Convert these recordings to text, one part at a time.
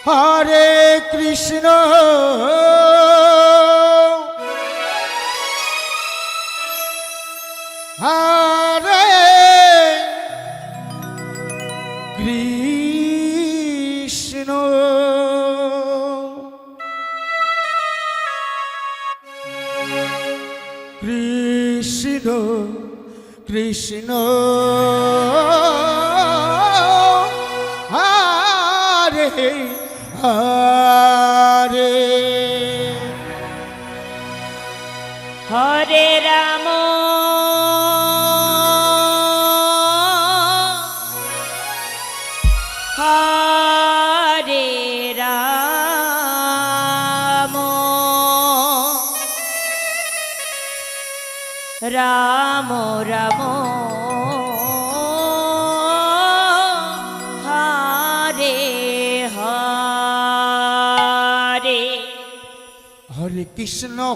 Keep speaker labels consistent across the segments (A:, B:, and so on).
A: Hare Krishna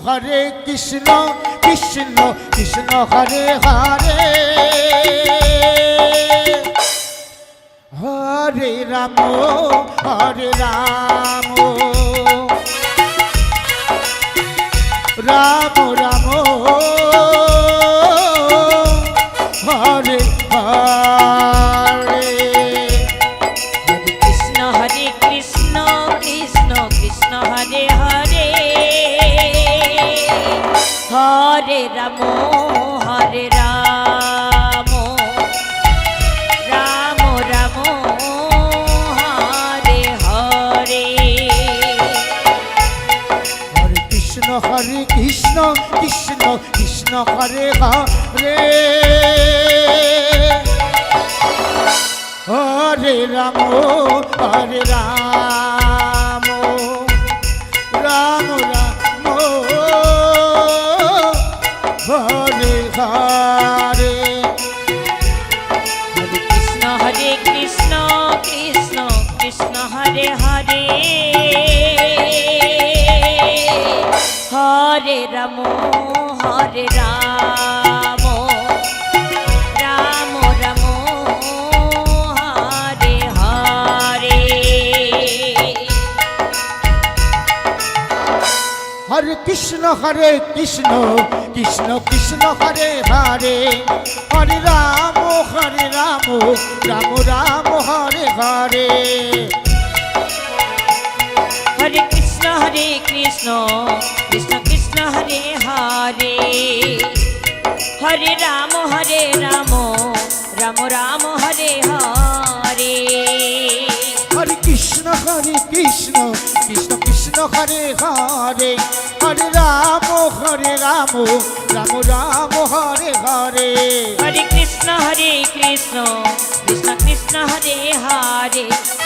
A: Hare Krishna Krishna Krishna Hare Hare
B: Hare Ram Hare Ram Ram Ram Hare Hare
A: Hare Krishna Krishna Krishna Hare Hare Hare Ram Ram Ram Hare Hare
B: Krishna Krishna Krishna Hare Hare Hare Ram Ram Ram Hare Hare
A: Hare Krishna Krishna Krishna Hare Hare Hare Ram Ram Ram Hare Hare
B: Krishna Krishna Krishna Hare Hare Hare Ram Ram Ram Hare Hare
A: Hare Krishna Krishna Krishna Hare Hare Hare Ram Ram Ram Hare Hare
B: Hare Krishna Krishna Krishna Hare Hare Hare Ram Ram Ram Hare Hare
A: Hare Krishna Krishna Krishna Hare Hare Hare Ram Ram Ram Hare Hare
B: Hare Krishna Krishna Krishna Hare Hare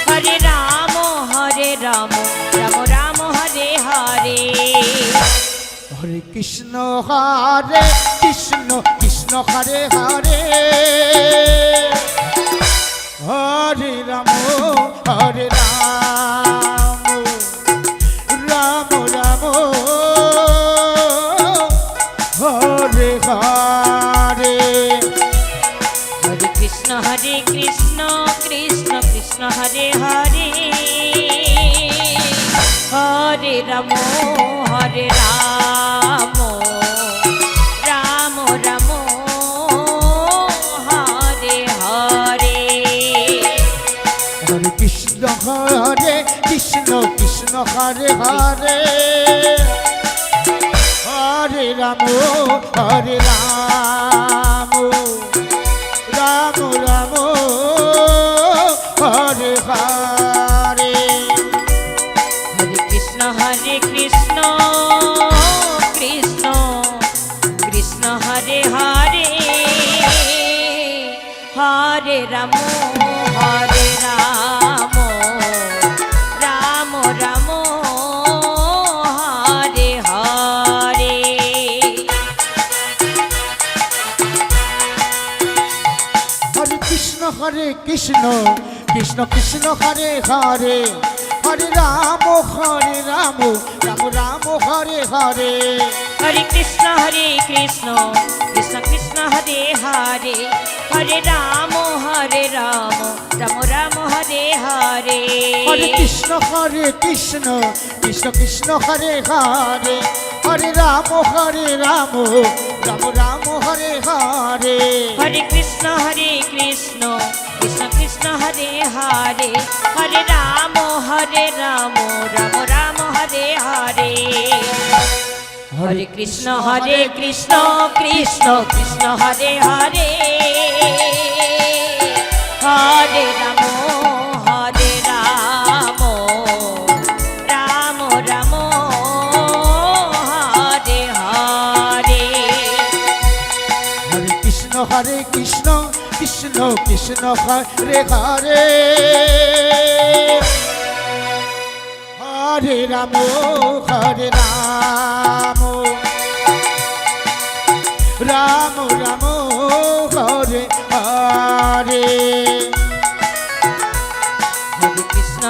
B: Hare Ram Ram Ram Hare Hare
A: Hare Krishna Krishna Hare Hare Hare Ram Ram Ram Hare Hare
B: Hare Krishna Krishna Hare Hare Hare Ram Ram Ram Hare Hare
A: Hare Krishna Krishna Hare Hare Hare Ram Ram Ram Hare Hare
B: Hare Krishna Krishna Krishna Hare Hare Hare Ram Ram Ram Hare Hare
A: Hare Krishna Krishna Krishna Hare Hare Hare Ram Ram Ram Ram Hare Hare
B: Hare Krishna Krishna Krishna Hare Hare Hare Ram Ram Ram Hare Hare
A: Hare Krishna Krishna Krishna Hare Hare Hare Ram Ram Ram Hare Hare
B: Hare Krishna Krishna Krishna Hare Hare Hare Ram Ram Ram Hare Hare Hare Krishna Krishna Krishna Hare Hare Hare Ram Ram Ram Hare Hare
A: Hare Krishna Krishna Krishna Hare Hare Hare Ram Ram Ram Hare Hare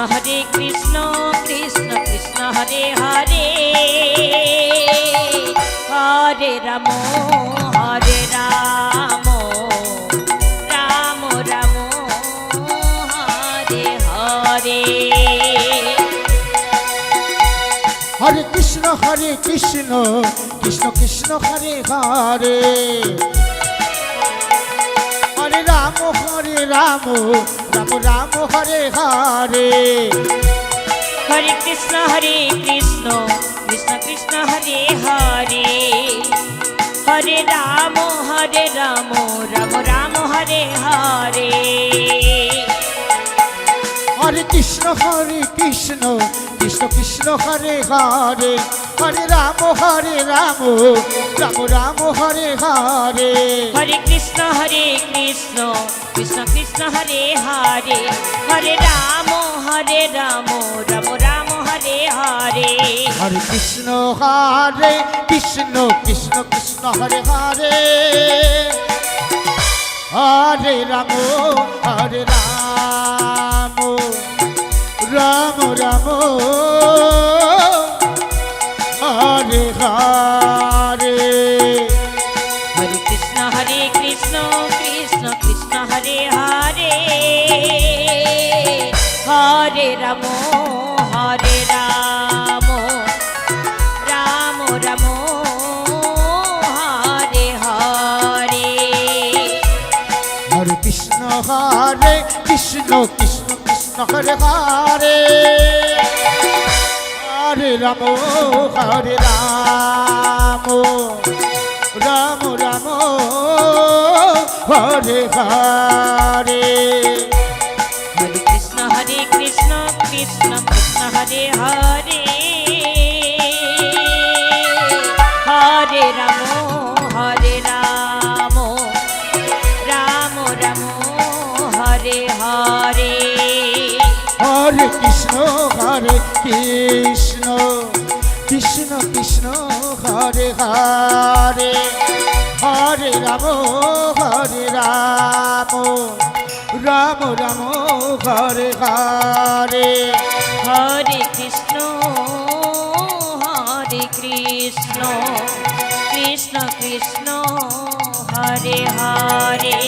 B: Hare Krishna Krishna Krishna Hare Hare Hare Ram Ram Ram Hare Hare
A: Hare Krishna Krishna Krishna Hare Hare Hare Ram Ram Ram Hare Hare
B: Hare Krishna Krishna Krishna Hare Hare Hare Ram Ram Hare Hare
A: Hare Krishna Krishna Krishna Hare Hare Hare Ram Ram Hare Hare
B: Hare Krishna Krishna Krishna Hare Hare Hare Ram Ram Hare Hare
A: Hare Krishna Krishna Hare Hare Hare Ram Ram Ram Hare Hare
B: Hare Krishna Krishna Krishna Hare Hare Hare Ram Ram Ram Hare Hare
A: Hare Krishna Krishna Hare Hare Hare Ram Ram Ram Hare Hare
B: Hare Krishna Krishna Hare Hare Hare Ram Ram Ram Hare Hare
A: Hare Krishna Krishna Hare Hare Hare Ram Ram Ram Hare Hare
B: Hare Krishna Krishna Krishna Hare Hare